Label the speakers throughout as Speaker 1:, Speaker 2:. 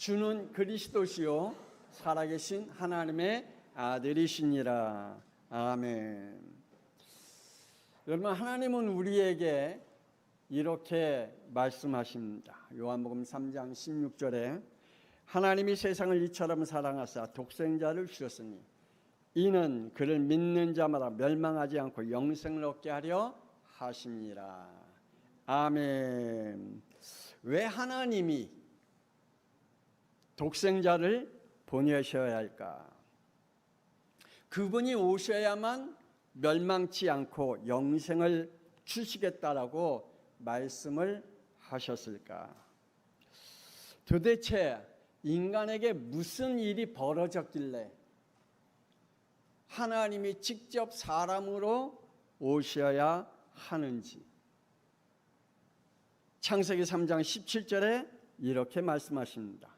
Speaker 1: 주는 그리스도시요 살아계신 하나님의 아들이시니라. 아멘. 여러분, 하나님은 우리에게 이렇게 말씀하십니다. 요한복음 3장 16절에 하나님이 세상을 이처럼 사랑하사 독생자를 주셨으니 이는 그를 믿는 자마다 멸망하지 않고 영생을 얻게 하려 하심이라. 아멘. 왜 하나님이 독생자를 보내셔야 할까? 그분이 오셔야만 멸망치 않고 영생을 주시겠다라고 말씀을 하셨을까? 도대체 인간에게 무슨 일이 벌어졌길래 하나님이 직접 사람으로 오셔야 하는지. 창세기 3장 17절에 이렇게 말씀하십니다.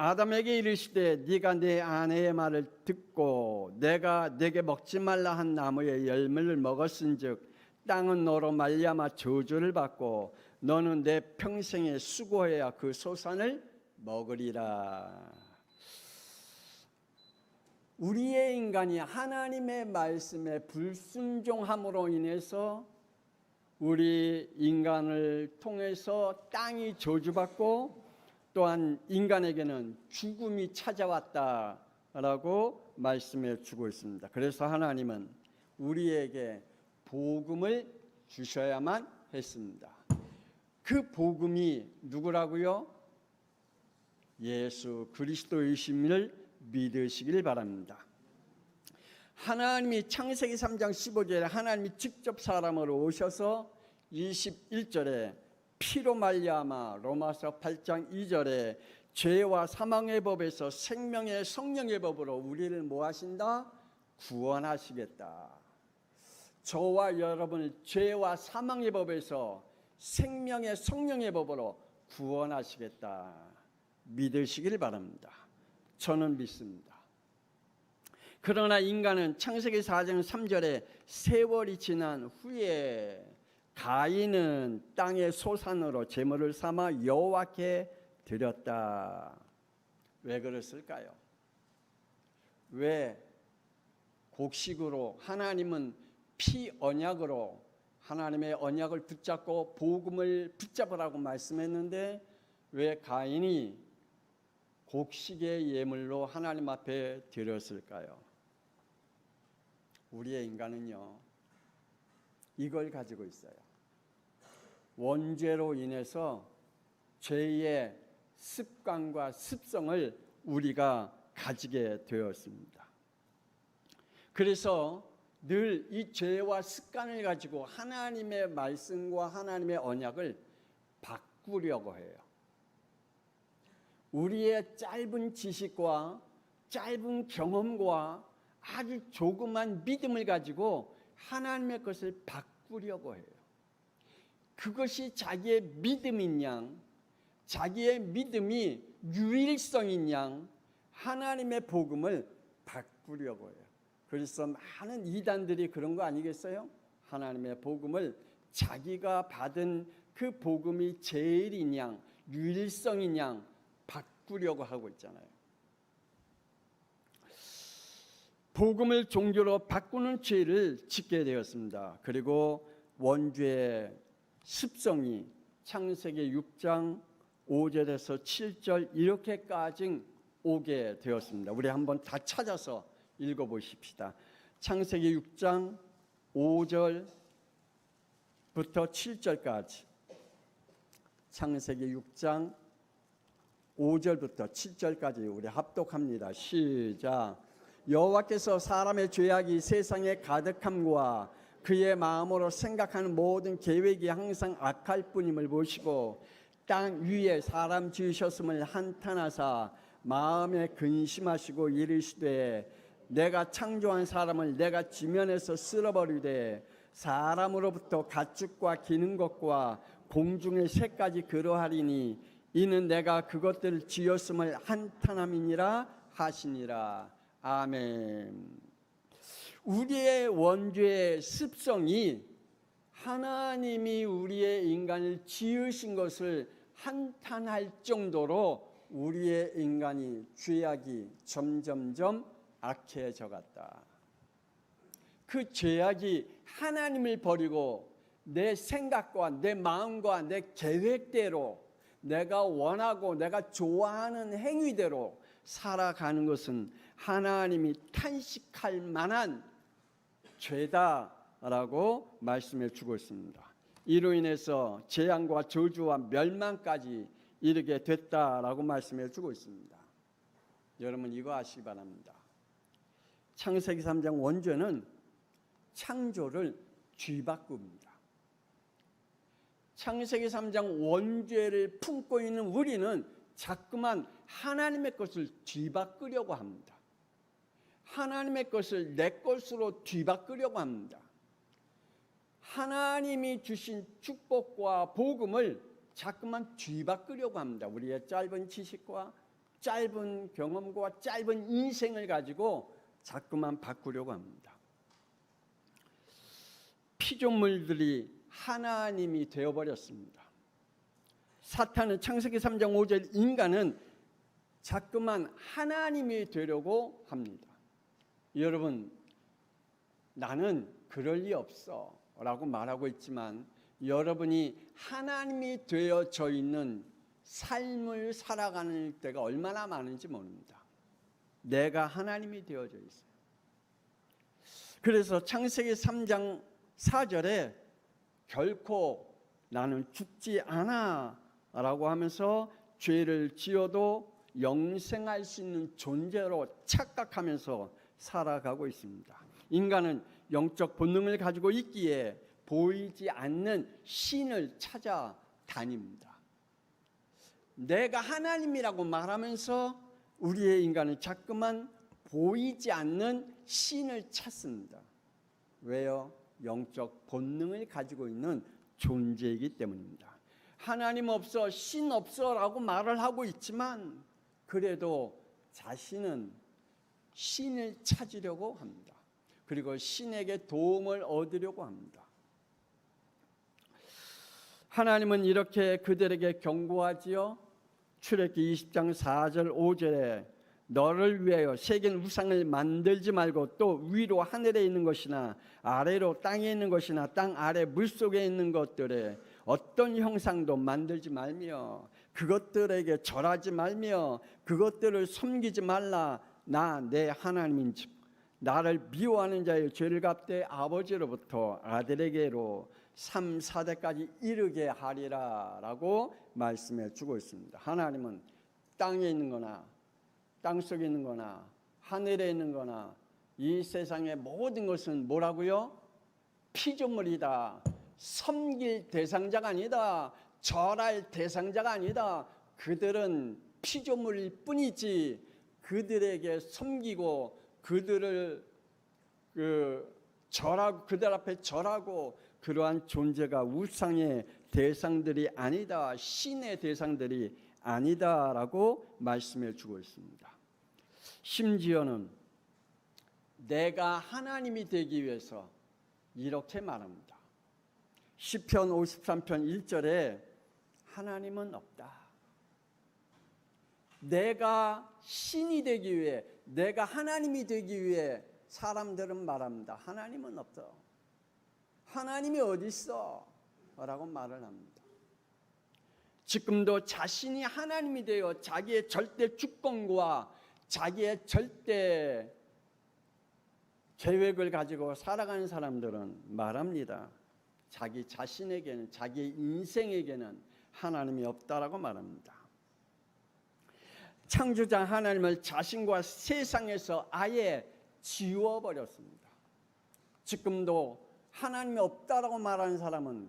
Speaker 1: 아담에게 이르시되 네가 내 아내의 말을 듣고 내가 네게 먹지 말라 한 나무의 열매를 먹었은즉 땅은 너로 말미암아 저주를 받고 너는 내 평생에 수고해야 그 소산을 먹으리라. 우리의 인간이 하나님의 말씀에 불순종함으로 인해서 우리 인간을 통해서 땅이 저주받고 또한 인간에게는 죽음이 찾아왔다라고 말씀해 주고 있습니다. 그래서 하나님은 우리에게 복음을 주셔야만 했습니다. 그 복음이 누구라고요? 예수 그리스도이심을 믿으시길 바랍니다. 하나님이 창세기 3장 15절에 하나님이 직접 사람으로 오셔서 21절에 피로 말미암아 로마서 8장 2절에 죄와 사망의 법에서 생명의 성령의 법으로 우리를 뭐 하신다? 구원하시겠다. 저와 여러분을 죄와 사망의 법에서 생명의 성령의 법으로 구원하시겠다. 믿으시길 바랍니다. 저는 믿습니다. 그러나 인간은 창세기 4장 3절에 세월이 지난 후에 가인은 땅의 소산으로 제물을 삼아 여호와께 드렸다. 왜 그랬을까요? 왜 곡식으로 하나님은 피 언약으로 하나님의 언약을 붙잡고 복음을 붙잡으라고 말씀했는데 왜 가인이 곡식의 예물로 하나님 앞에 드렸을까요? 우리의 인간은요, 이걸 가지고 있어요. 원죄로 인해서 죄의 습관과 습성을 우리가 가지게 되었습니다. 그래서 늘 이 죄와 습관을 가지고 하나님의 말씀과 하나님의 언약을 바꾸려고 해요. 우리의 짧은 지식과 짧은 경험과 아주 조그만 믿음을 가지고 하나님의 것을 바꾸려고 해요. 그것이 자기의 믿음인 양, 자기의 믿음이 유일성인 양 하나님의 복음을 바꾸려고 해요. 그래서 많은 이단들이 그런 거 아니겠어요? 하나님의 복음을 자기가 받은 그 복음이 제일인 양, 유일성인 양 바꾸려고 하고 있잖아요. 복음을 종교로 바꾸는 죄를 짓게 되었습니다. 그리고 원죄의 습성이 창세기 6장 5절에서 7절 이렇게까지 오게 되었습니다. 우리 한번 다 찾아서 읽어보십시다. 창세기 6장 5절부터 7절까지 창세기 6장 5절부터 7절까지 우리 합독합니다. 시작. 여호와께서 사람의 죄악이 세상에 가득함과 그의 마음으로 생각하는 모든 계획이 항상 악할 뿐임을 보시고 땅 위에 사람 지으셨음을 한탄하사 마음에 근심하시고 이르시되 내가 창조한 사람을 내가 지면에서 쓸어버리되 사람으로부터 가축과 기는 것과 공중의 새까지 그러하리니 이는 내가 그것들을 지었음을 한탄함이니라 하시니라. 아멘. 우리의 원죄의 습성이 하나님이 우리의 인간을 지으신 것을 한탄할 정도로 우리의 인간이 죄악이 점점점 악해져 갔다. 그 죄악이 하나님을 버리고 내 생각과 내 마음과 내 계획대로 내가 원하고 내가 좋아하는 행위대로 살아가는 것은 하나님이 탄식할 만한 죄다라고 말씀해 주고 있습니다. 이로 인해서 재앙과 저주와 멸망까지 이르게 됐다라고 말씀해 주고 있습니다. 여러분 이거 아시기 바랍니다. 창세기 3장 원죄는 창조를 뒤바꿉니다. 창세기 3장 원죄를 품고 있는 우리는 자꾸만 하나님의 것을 뒤바꾸려고 합니다. 하나님의 것을 내 것으로 뒤바꾸려고 합니다. 하나님이 주신 축복과 복음을 자꾸만 뒤바꾸려고 합니다. 우리의 짧은 지식과 짧은 경험과 짧은 인생을 가지고 자꾸만 바꾸려고 합니다. 피조물들이 하나님이 되어버렸습니다. 사탄은 창세기 3장 5절 인간은 자꾸만 하나님이 되려고 합니다. 여러분 나는 그럴 리 없어 라고 말하고 있지만 여러분이 하나님이 되어져 있는 삶을 살아가는 때가 얼마나 많은지 모릅니다. 내가 하나님이 되어져 있어요. 그래서 창세기 3장 4절에 결코 나는 죽지 않아 라고 하면서 죄를 지어도 영생할 수 있는 존재로 착각하면서 살아가고 있습니다. 인간은 영적 본능을 가지고 있기에 보이지 않는 신을 찾아다닙니다. 내가 하나님이라고 말하면서 우리의 인간은 자꾸만 보이지 않는 신을 찾습니다. 왜요? 영적 본능을 가지고 있는 존재이기 때문입니다. 하나님 없어, 신 없어라고 말을 하고 있지만 그래도 자신은 신을 찾으려고 합니다. 그리고 신에게 도움을 얻으려고 합니다. 하나님은 이렇게 그들에게 경고하지요. 출애굽기 20장 4절 5절에 너를 위하여 새긴 우상을 만들지 말고 또 위로 하늘에 있는 것이나 아래로 땅에 있는 것이나 땅 아래 물속에 있는 것들에 어떤 형상도 만들지 말며 그것들에게 절하지 말며 그것들을 섬기지 말라. 나 내 하나님인즉 나를 미워하는 자의 죄를 갚되 아버지로부터 아들에게로 3, 4대까지 이르게 하리라 라고 말씀해 주고 있습니다. 하나님은 땅에 있는 거나 땅속에 있는 거나 하늘에 있는 거나 이 세상의 모든 것은 뭐라고요? 피조물이다. 섬길 대상자가 아니다. 절할 대상자가 아니다. 그들은 피조물일 뿐이지 그들에게 섬기고 그들을 절하고 그들 앞에 절하고 그러한 존재가 우상의 대상들이 아니다. 신의 대상들이 아니다라고 말씀해 주고 있습니다. 심지어는 내가 하나님이 되기 위해서 이렇게 말합니다. 시편 53편 1절에 하나님은 없다. 내가 신이 되기 위해 내가 하나님이 되기 위해 사람들은 말합니다. 하나님은 없어. 하나님이 어디 있어? 라고 말을 합니다. 지금도 자신이 하나님이 되어 자기의 절대 주권과 자기의 절대 계획을 가지고 살아가는 사람들은 말합니다. 자기 자신에게는 자기의 인생에게는 하나님이 없다라고 말합니다. 창조자 하나님을 자신과 세상에서 아예 지워버렸습니다. 지금도 하나님이 없다라고 말하는 사람은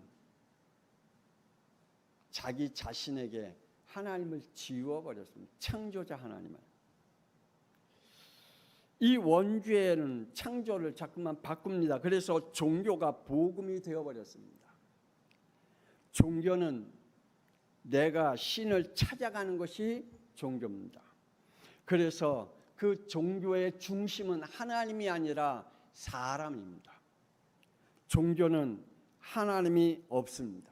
Speaker 1: 자기 자신에게 하나님을 지워버렸습니다. 창조자 하나님을. 이 원죄는 창조를 자꾸만 바꿉니다. 그래서 종교가 복음이 되어버렸습니다. 종교는 내가 신을 찾아가는 것이 종교입니다. 그래서 그 종교의 중심은 하나님이 아니라 사람입니다. 종교는 하나님이 없습니다.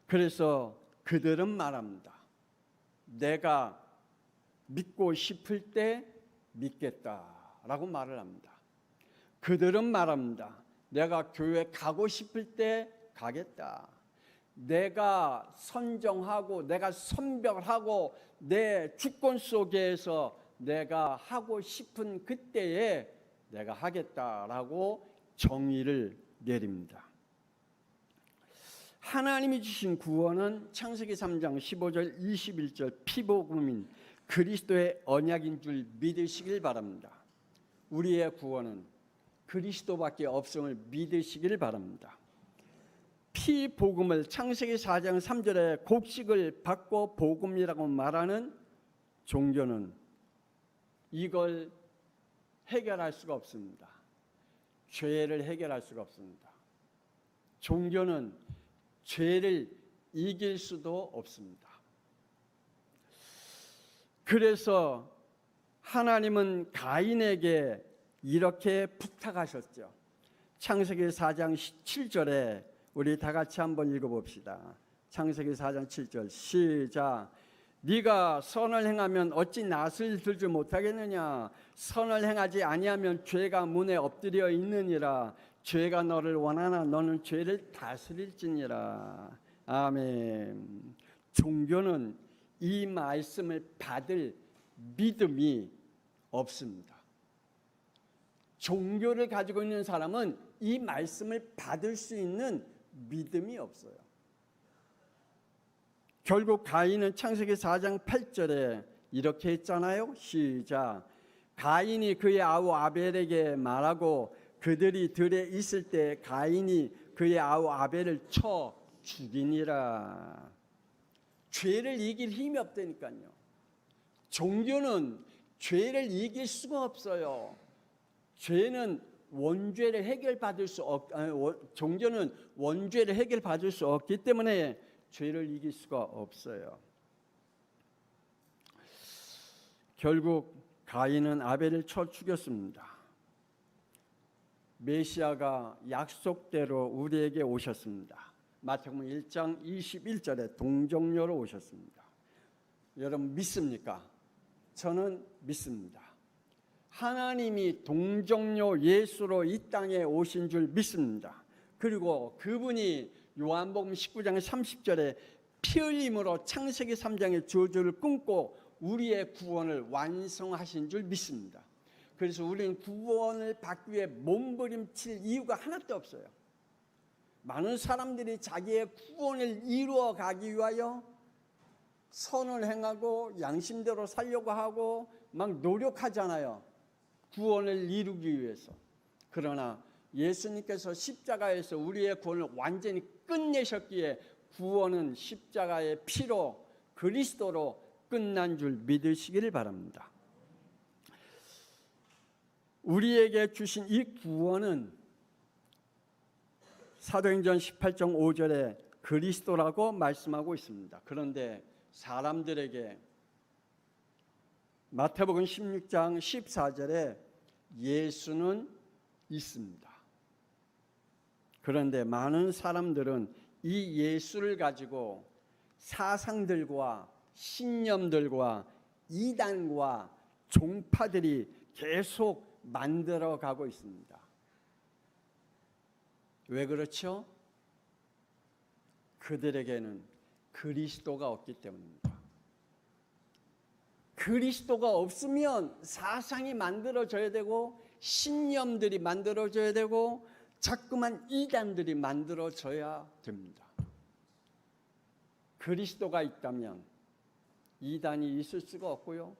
Speaker 1: 그래서 그들은 말합니다. 내가 믿고 싶을 때 믿겠다라고 말을 합니다. 그들은 말합니다. 내가 교회 가고 싶을 때 가겠다. 내가 선정하고 내가 선별하고 내 주권 속에서 내가 하고 싶은 그때에 내가 하겠다라고 정의를 내립니다. 하나님이 주신 구원은 창세기 3장 15절 21절 피복음인 그리스도의 언약인 줄 믿으시길 바랍니다. 우리의 구원은 그리스도밖에 없음을 믿으시길 바랍니다. 피복음을 창세기 4장 3절에 곡식을 받고 복음이라고 말하는 종교는 이걸 해결할 수가 없습니다. 죄를 해결할 수가 없습니다. 종교는 죄를 이길 수도 없습니다. 그래서 하나님은 가인에게 이렇게 부탁하셨죠. 창세기 4장 7절에 우리 다 같이 한번 읽어봅시다. 창세기 4장 7절 시작. 네가 선을 행하면 어찌 낫을 들지 못하겠느냐. 선을 행하지 아니하면 죄가 문에 엎드려 있느니라. 죄가 너를 원하나 너는 죄를 다스릴지니라. 아멘. 종교는 이 말씀을 받을 믿음이 없습니다. 종교를 가지고 있는 사람은 이 말씀을 받을 수 있는 믿음이 없어요. 결국 가인은 창세기 4장 8절에 이렇게 했잖아요. 시작. 가인이 그의 아우 아벨에게 말하고 그들이 들에 있을 때 가인이 그의 아우 아벨을 쳐 죽이니라. 죄를 이길 힘이 없다니까요. 종교는 죄를 이길 수가 없어요. 죄는 원죄를 해결받을 수 종교는 원죄를 해결받을 수 없기 때문에 죄를 이길 수가 없어요. 결국 가인은 아벨을 쳐 죽였습니다. 메시아가 약속대로 우리에게 오셨습니다. 마태복음 1장 21절에 동정녀로 오셨습니다. 여러분 믿습니까? 저는 믿습니다. 하나님이 동정녀 예수로 이 땅에 오신 줄 믿습니다. 그리고 그분이 요한복음 19장 30절에 피 흘림으로 창세기 3장의 저주를 끊고 우리의 구원을 완성하신 줄 믿습니다. 그래서 우리는 구원을 받기 위해 몸부림칠 이유가 하나도 없어요. 많은 사람들이 자기의 구원을 이루어 가기 위하여 선을 행하고 양심대로 살려고 하고 막 노력하잖아요. 구원을 이루기 위해서. 그러나 예수님께서 십자가에서 우리의 구원을 완전히 끝내셨기에 구원은 십자가의 피로 그리스도로 끝난 줄 믿으시기를 바랍니다. 우리에게 주신 이 구원은 사도행전 18장 5절에 그리스도라고 말씀하고 있습니다. 그런데 사람들에게 마태복음 16장 14절에 예수는 있습니다. 그런데 많은 사람들은 이 예수를 가지고 사상들과 신념들과 이단과 종파들이 계속 만들어 가고 있습니다. 왜 그렇죠? 그들에게는 그리스도가 없기 때문입니다. 그리스도가 없으면 사상이 만들어져야 되고 신념들이 만들어져야 되고 자꾸만 이단들이 만들어져야 됩니다. 그리스도가 있다면 이단이 있을 수가 없고요.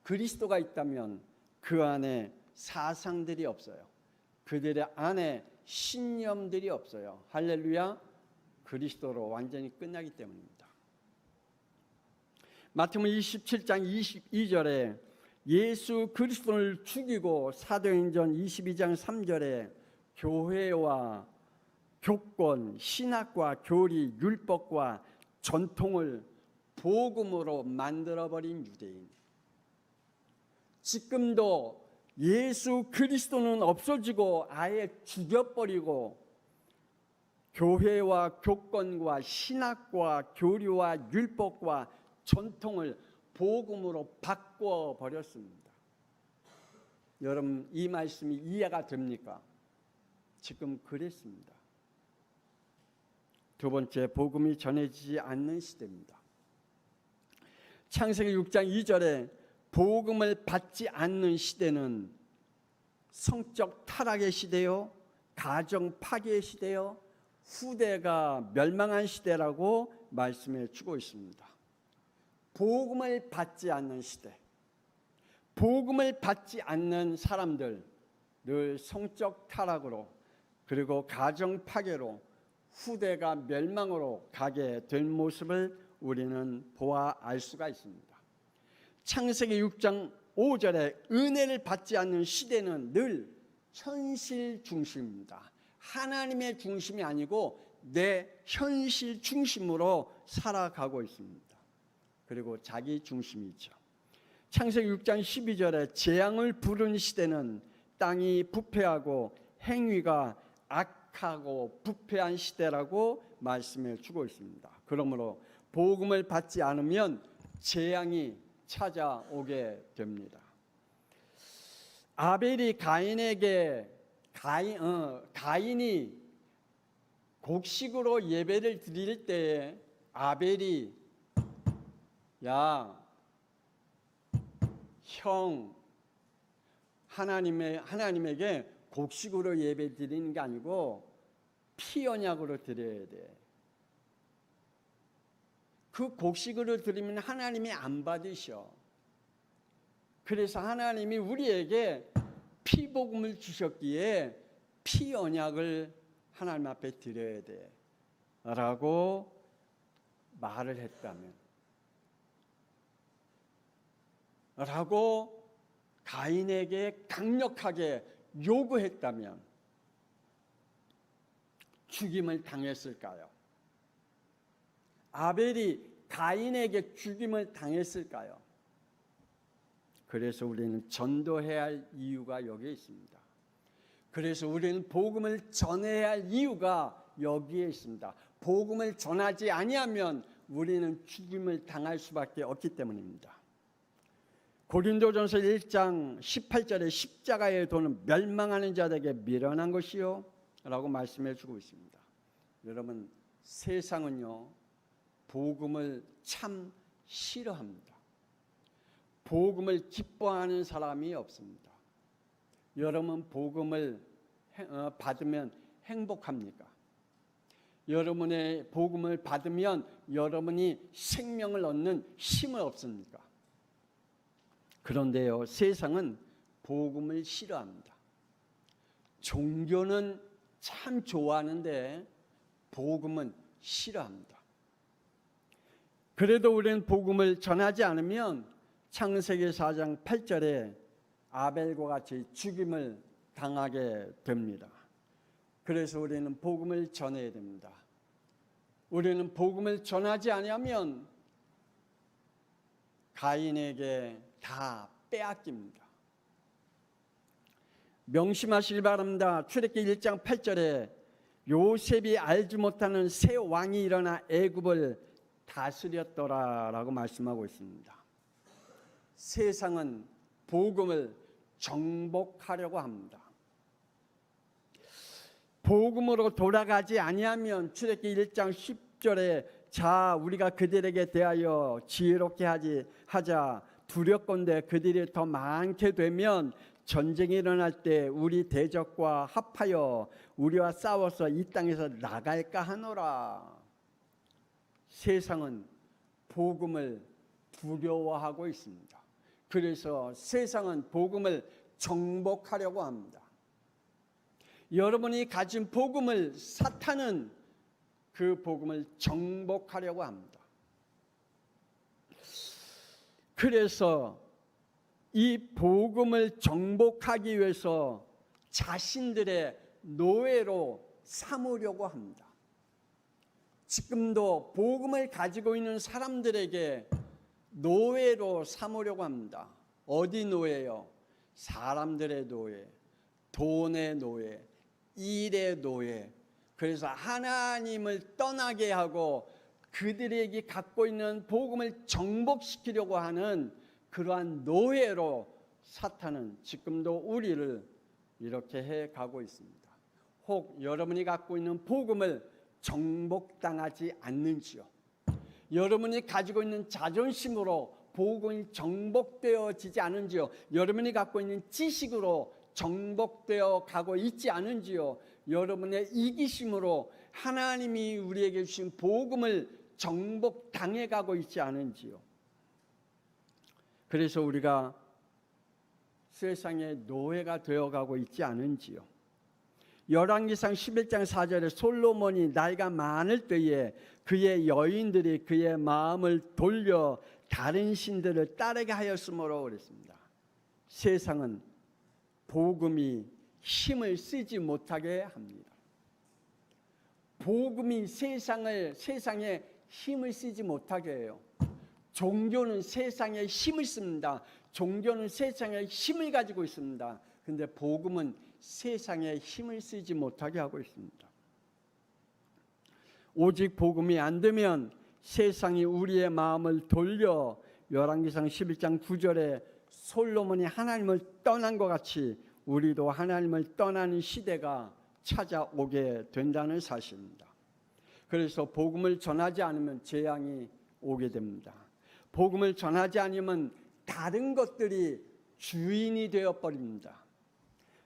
Speaker 1: 그리스도가 있다면 그 안에 사상들이 없어요. 그들의 안에 신념들이 없어요. 할렐루야. 그리스도로 완전히 끝나기 때문입니다. 마태복음 27장 22절에 예수 그리스도를 죽이고 사도행전 22장 3절에 교회와 교권, 신학과 교리, 율법과 전통을 복음으로 만들어버린 유대인. 지금도 예수 그리스도는 없어지고 아예 죽여버리고 교회와 교권과 신학과 교리와 율법과 전통을 복음으로 바꿔 버렸습니다. 여러분, 이 말씀이 이해가 됩니까? 지금 그랬습니다. 두 번째, 복음이 전해지지 않는 시대입니다. 창세기 6장 2절에 복음을 받지 않는 시대는 성적 타락의 시대요, 가정 파괴의 시대요, 후대가 멸망한 시대라고 말씀해 주고 있습니다. 복음을 받지 않는 시대, 복음을 받지 않는 사람들, 늘 성적 타락으로, 그리고 가정 파괴로, 후대가 멸망으로 가게 될 모습을 우리는 보아 알 수가 있습니다. 창세기 6장 5절에 은혜를 받지 않는 시대는 늘 현실 중심입니다. 하나님의 중심이 아니고 내 현실 중심으로 살아가고 있습니다. 그리고 자기 중심이죠. 창세기 6장 12절에 재앙을 부른 시대는 땅이 부패하고 행위가 악하고 부패한 시대라고 말씀해 주고 있습니다. 그러므로 복음을 받지 않으면 재앙이 찾아오게 됩니다. 아벨이 가인이 곡식으로 예배를 드릴 때에 아벨이 형 하나님에게 곡식으로 예배 드리는 게 아니고 피 언약으로 드려야 돼. 그 곡식으로 드리면 하나님이 안 받으셔. 그래서 하나님이 우리에게 피복음을 주셨기에 피 언약을 하나님 앞에 드려야 돼 라고 말을 했다면, 라고 가인에게 강력하게 요구했다면 죽임을 당했을까요? 아벨이 가인에게 죽임을 당했을까요? 그래서 우리는 전도해야 할 이유가 여기에 있습니다. 그래서 우리는 복음을 전해야 할 이유가 여기에 있습니다. 복음을 전하지 아니하면 우리는 죽임을 당할 수밖에 없기 때문입니다. 고린도전서 1장 18절에 십자가의 도는 멸망하는 자들에게 미련한 것이요 라고 말씀해 주고 있습니다. 여러분, 세상은요 복음을 참 싫어합니다. 복음을 기뻐하는 사람이 없습니다. 여러분, 복음을 받으면 행복합니까? 여러분의 복음을 받으면 여러분이 생명을 얻는 힘을 얻습니까? 그런데요, 세상은 복음을 싫어합니다. 종교는 참 좋아하는데 복음은 싫어합니다. 그래도 우리는 복음을 전하지 않으면 창세기 4장 8절에 아벨과 같이 죽임을 당하게 됩니다. 그래서 우리는 복음을 전해야 됩니다. 우리는 복음을 전하지 않으면 가인에게 다 빼앗깁니다. 명심하시기 바랍니다. 출애굽기 1장 8절에 요셉이 알지 못하는 새 왕이 일어나 애굽을 다스렸더라라고 말씀하고 있습니다. 세상은 복음을 정복하려고 합니다. 복음으로 돌아가지 아니하면 출애굽기 1장 10절에 자 우리가 그들에게 대하여 지혜롭게 하자 두렵건대 그들이 더 많게 되면 전쟁이 일어날 때 우리 대적과 합하여 우리와 싸워서 이 땅에서 나갈까 하노라. 세상은 복음을 두려워하고 있습니다. 그래서 세상은 복음을 정복하려고 합니다. 여러분이 가진 복음을 사탄은 그 복음을 정복하려고 합니다. 그래서 이 복음을 정복하기 위해서 자신들의 노예로 삼으려고 합니다. 지금도 복음을 가지고 있는 사람들에게 노예로 삼으려고 합니다. 어디 노예요? 사람들의 노예, 돈의 노예, 일의 노예. 그래서 하나님을 떠나게 하고 그들에게 갖고 있는 복음을 정복시키려고 하는 그러한 노예로 사탄은 지금도 우리를 이렇게 해가고 있습니다. 혹 여러분이 갖고 있는 복음을 정복당하지 않는지요? 여러분이 가지고 있는 자존심으로 복음이 정복되어지지 않은지요? 여러분이 갖고 있는 지식으로 정복되어 가고 있지 않은지요? 여러분의 이기심으로 하나님이 우리에게 주신 복음을 정복당해 가고 있지 않은지요? 그래서 우리가 세상의 노예가 되어가고 있지 않은지요? 열왕기상 11장 4절에 솔로몬이 나이가 많을 때에 그의 여인들이 그의 마음을 돌려 다른 신들을 따르게 하였으므로 그랬습니다. 세상은 복음이 힘을 쓰지 못하게 합니다. 복음이 세상에 힘을 쓰지 못하게 해요. 종교는 세상에 힘을 씁니다. 종교는 세상에 힘을 가지고 있습니다. 그런데 복음은 세상에 힘을 쓰지 못하게 하고 있습니다. 오직 복음이 안 되면 세상이 우리의 마음을 돌려 열왕기상 11장 9절에 솔로몬이 하나님을 떠난 것 같이 우리도 하나님을 떠나는 시대가 찾아오게 된다는 사실입니다. 그래서 복음을 전하지 않으면 재앙이 오게 됩니다. 복음을 전하지 않으면 다른 것들이 주인이 되어버립니다.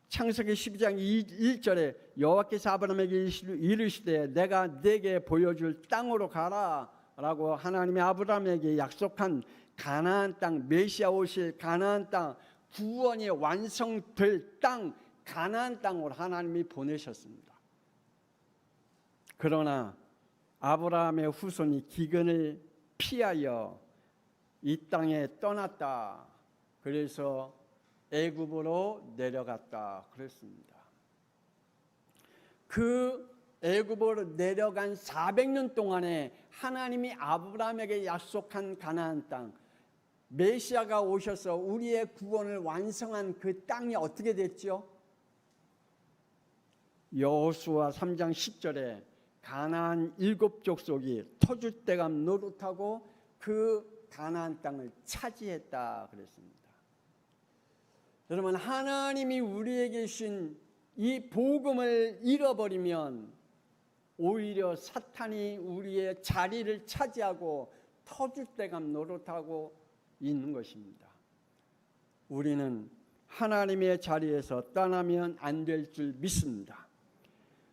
Speaker 1: 창세기 12장 1절에 여호와께서 아브라함에게 이르시되 내가 네게 보여줄 땅으로 가라 라고 하나님이 아브라함에게 약속한 가나안 땅, 메시아 오실 가나안 땅, 구원이 완성될 땅, 가나안 땅으로 하나님이 보내셨습니다. 그러나 아브라함의 후손이 기근을 피하여 이 땅에 떠났다. 그래서 애굽으로 내려갔다 그랬습니다. 그 애굽으로 내려간 400년 동안에 하나님이 아브라함에게 약속한 가나안 땅, 메시아가 오셔서 우리의 구원을 완성한 그 땅이 어떻게 됐죠? 여호수아 3장 10절에 가나안 7족속이 터줏대감 노릇하고 그 가나안 땅을 차지했다 그랬습니다. 여러분, 하나님이 우리에게 주신 이 복음을 잃어버리면 오히려 사탄이 우리의 자리를 차지하고 터줏대감 노릇하고 있는 것입니다. 우리는 하나님의 자리에서 떠나면 안 될 줄 믿습니다.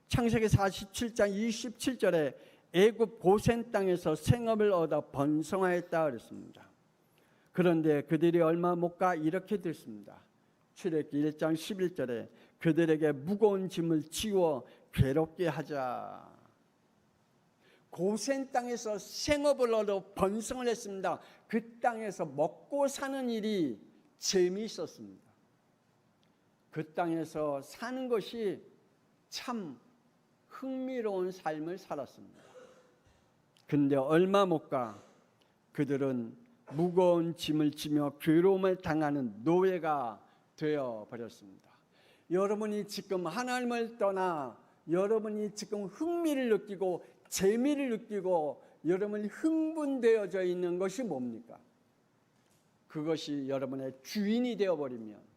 Speaker 1: 창세기 47장 27절에 애굽 고센 땅에서 생업을 얻어 번성하였다 그랬습니다. 그런데 그들이 얼마 못 가 이렇게 됐습니다. 출애굽기 1장 11절에 그들에게 무거운 짐을 지워 괴롭게 하자. 고센 땅에서 생업을 얻어 번성을 했습니다. 그 땅에서 먹고 사는 일이 재미있었습니다. 그 땅에서 사는 것이 참 흥미로운 삶을 살았습니다. 근데 얼마 못 가 그들은 무거운 짐을 지며 괴로움을 당하는 노예가 되어 버렸습니다. 여러분이 지금 하나님을 떠나 여러분이 지금 흥미를 느끼고 재미를 느끼고 여러분이 흥분되어져 있는 것이 뭡니까? 그것이 여러분의 주인이 되어버리면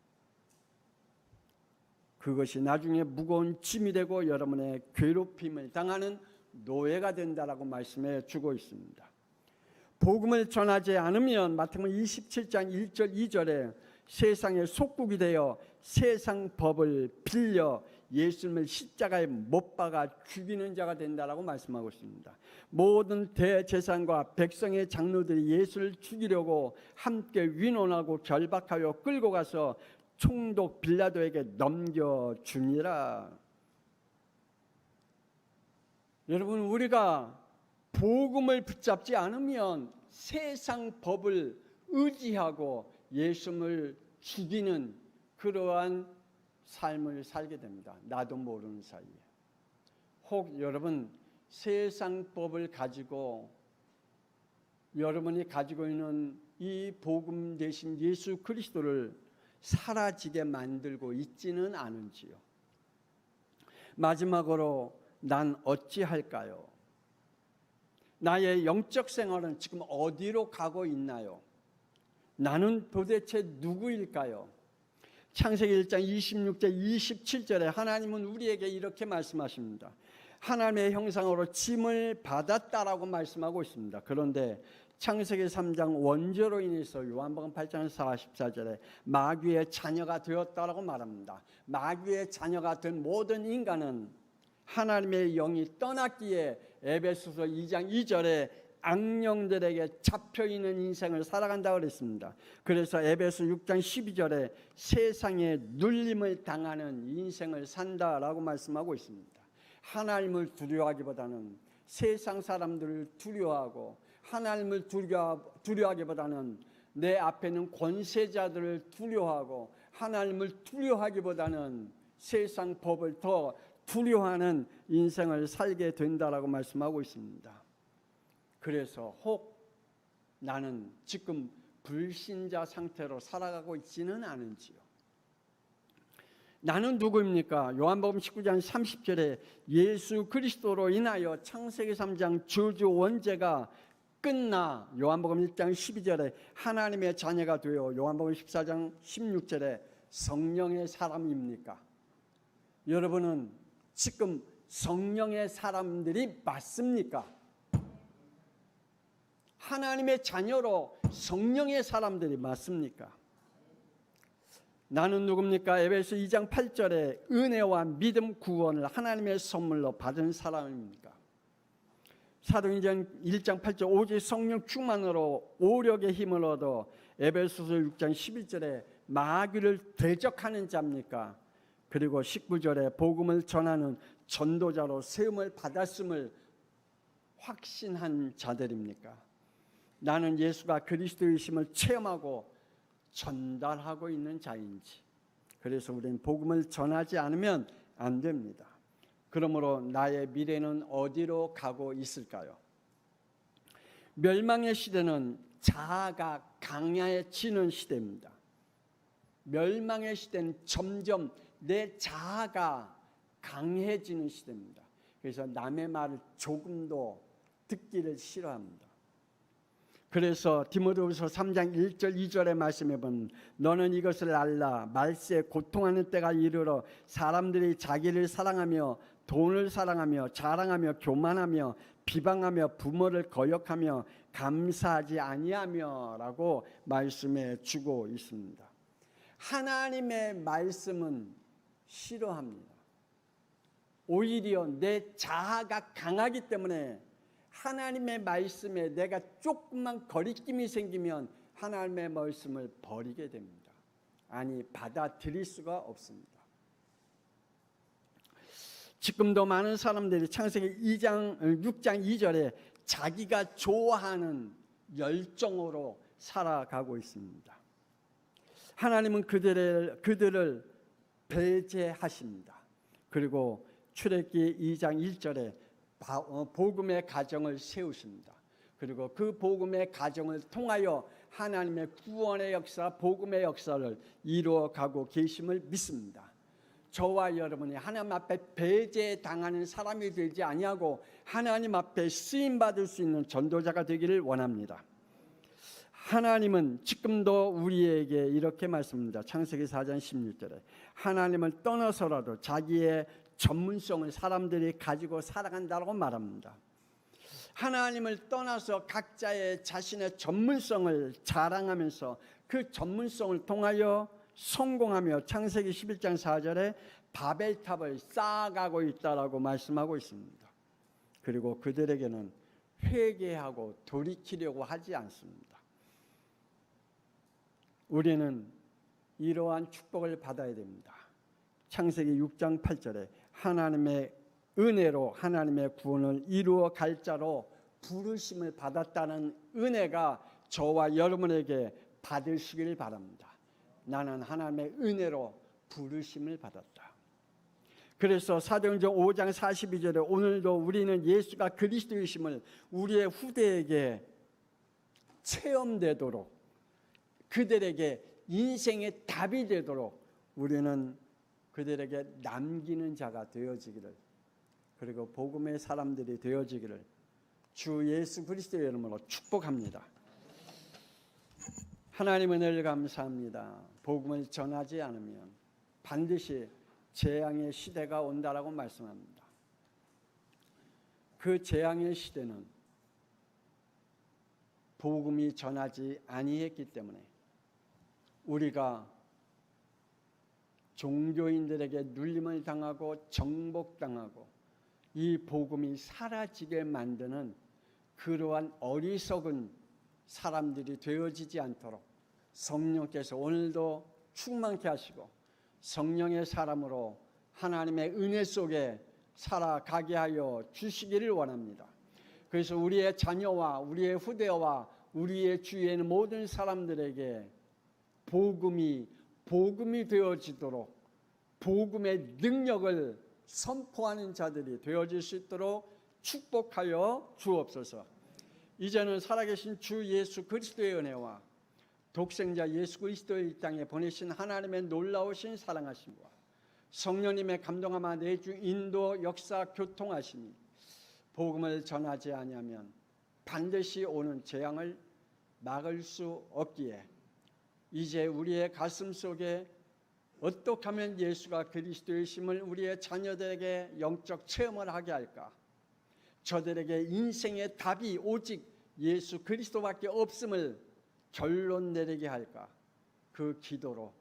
Speaker 1: 그것이 나중에 무거운 짐이 되고 여러분의 괴롭힘을 당하는 노예가 된다라고 말씀해 주고 있습니다. 복음을 전하지 않으면 마태복음 27장 1절 2절에 세상의 속국이 되어 세상 법을 빌려 예수님을 십자가에 못 박아 죽이는 자가 된다라고 말씀하고 있습니다. 모든 대제사장과 백성의 장로들이 예수를 죽이려고 함께 위논하고 결박하여 끌고 가서 총독 빌라도에게 넘겨주니라. 여러분, 우리가 복음을 붙잡지 않으면 세상 법을 의지하고 예수님을 죽이는 그러한 삶을 살게 됩니다. 나도 모르는 사이에. 혹 여러분 세상 법을 가지고 여러분이 가지고 있는 이 복음 대신 예수 그리스도를 사라지게 만들고 있지는 않은지요. 마지막으로 난 어찌할까요? 나의 영적 생활은 지금 어디로 가고 있나요? 나는 도대체 누구일까요? 창세기 1장 26절 27절에 하나님은 우리에게 이렇게 말씀하십니다. 하나님의 형상으로 짐을 받았다라고 말씀하고 있습니다. 그런데 창세기 3장 원죄로 인해서 요한복음 8장 44절에 마귀의 자녀가 되었다라고 말합니다. 마귀의 자녀가 된 모든 인간은 하나님의 영이 떠났기에 에베소서 2장 2절에 악령들에게 잡혀있는 인생을 살아간다고 그랬습니다. 그래서 에베소 6장 12절에 세상에 눌림을 당하는 인생을 산다라고 말씀하고 있습니다. 하나님을 두려워하기보다는 세상 사람들을 두려워하고 하나님을 두려워하기보다는 내 앞에 있는 권세자들을 두려워하고 하나님을 두려워하기보다는 세상 법을 더 두려워하는 인생을 살게 된다라고 말씀하고 있습니다. 그래서 혹 나는 지금 불신자 상태로 살아가고 있지는 않은지요? 나는 누구입니까? 요한복음 19장 30절에 예수 그리스도로 인하여 창세기 3장 저주 원죄가 끝나 요한복음 1장 12절에 하나님의 자녀가 되어 요한복음 14장 16절에 성령의 사람입니까? 여러분은 지금 성령의 사람들이 맞습니까? 하나님의 자녀로 성령의 사람들이 맞습니까? 나는 누굽니까? 에베소 2장 8절에 은혜와 믿음 구원을 하나님의 선물로 받은 사람입니까? 사도행전 1장 8절 오직 성령 충만으로 오력의 힘을 얻어 에베소서 6장 11절에 마귀를 대적하는 자입니까? 그리고 19절에 복음을 전하는 전도자로 세움을 받았음을 확신한 자들입니까? 나는 예수가 그리스도이심을 체험하고 전달하고 있는 자인지. 그래서 우리는 복음을 전하지 않으면 안 됩니다. 그러므로 나의 미래는 어디로 가고 있을까요? 멸망의 시대는 자아가 강해지는 시대입니다. 멸망의 시대는 점점 내 자아가 강해지는 시대입니다. 그래서 남의 말을 조금도 듣기를 싫어합니다. 그래서 디모데후서 3장 1절 2절의 말씀에 보면 너는 이것을 알라 말세에 고통하는 때가 이르러 사람들이 자기를 사랑하며 돈을 사랑하며 자랑하며 교만하며 비방하며 부모를 거역하며 감사하지 아니하며 라고 말씀해 주고 있습니다. 하나님의 말씀은 싫어합니다. 오히려 내 자아가 강하기 때문에 하나님의 말씀에 내가 조금만 거리낌이 생기면 하나님의 말씀을 버리게 됩니다. 아니 받아들일 수가 없습니다. 지금도 많은 사람들이 창세기 6장 2절에 자기가 좋아하는 열정으로 살아가고 있습니다. 하나님은 그들을 배제하십니다. 그리고 출애굽기 2장 1절에 복음의 가정을 세우십니다. 그리고 그 복음의 가정을 통하여 하나님의 구원의 역사, 복음의 역사를 이루어가고 계심을 믿습니다. 저와 여러분이 하나님 앞에 배제당하는 사람이 되지 아니하고 하나님 앞에 쓰임받을 수 있는 전도자가 되기를 원합니다. 하나님은 지금도 우리에게 이렇게 말씀합니다. 창세기 4장 16절에 하나님을 떠나서라도 자기의 전문성을 사람들이 가지고 살아간다고 말합니다. 하나님을 떠나서 각자의 자신의 전문성을 자랑하면서 그 전문성을 통하여 성공하며 창세기 11장 4절에 바벨탑을 쌓아가고 있다라고 말씀하고 있습니다. 그리고 그들에게는 회개하고 돌이키려고 하지 않습니다. 우리는 이러한 축복을 받아야 됩니다. 창세기 6장 8절에 하나님의 은혜로 하나님의 구원을 이루어 갈 자로 부르심을 받았다는 은혜가 저와 여러분에게 받으시길 바랍니다. 나는 하나님의 은혜로 부르심을 받았다. 그래서 사도행전 5장 42절에 오늘도 우리는 예수가 그리스도이심을 우리의 후대에게 체험되도록 그들에게 인생의 답이 되도록 우리는 그들에게 남기는 자가 되어지기를 그리고 복음의 사람들이 되어지기를 주 예수 그리스도의 이름으로 축복합니다. 하나님 은혜를 감사합니다. 복음을 전하지 않으면 반드시 재앙의 시대가 온다라고 말씀합니다. 그 재앙의 시대는 복음이 전하지 아니했기 때문에 우리가 종교인들에게 눌림을 당하고 정복당하고 이 복음이 사라지게 만드는 그러한 어리석은 사람들이 되어지지 않도록 성령께서 오늘도 충만케 하시고 성령의 사람으로 하나님의 은혜 속에 살아가게 하여 주시기를 원합니다. 그래서 우리의 자녀와 우리의 후대와 우리의 주위에 있는 모든 사람들에게 복음이 되어지도록 복음의 능력을 선포하는 자들이 되어질 수 있도록 축복하여 주옵소서. 이제는 살아계신 주 예수 그리스도의 은혜와 독생자 예수 그리스도를 이 땅에 보내신 하나님의 놀라우신 사랑하심과 성령님의 감동하마 내주 인도 역사 교통하심이 복음을 전하지 아니하면 반드시 오는 재앙을 막을 수 없기에 이제 우리의 가슴 속에 어떻게 하면 예수가 그리스도이심을 우리의 자녀들에게 영적 체험을 하게 할까? 저들에게 인생의 답이 오직 예수 그리스도밖에 없음을 결론 내리게 할까? 그 기도로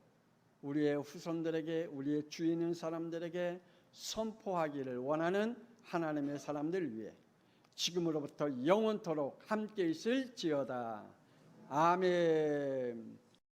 Speaker 1: 우리의 후손들에게 우리의 주위에 있는 사람들에게 선포하기를 원하는 하나님의 사람들 위해 지금으로부터 영원토록 함께 있을지어다. 아멘.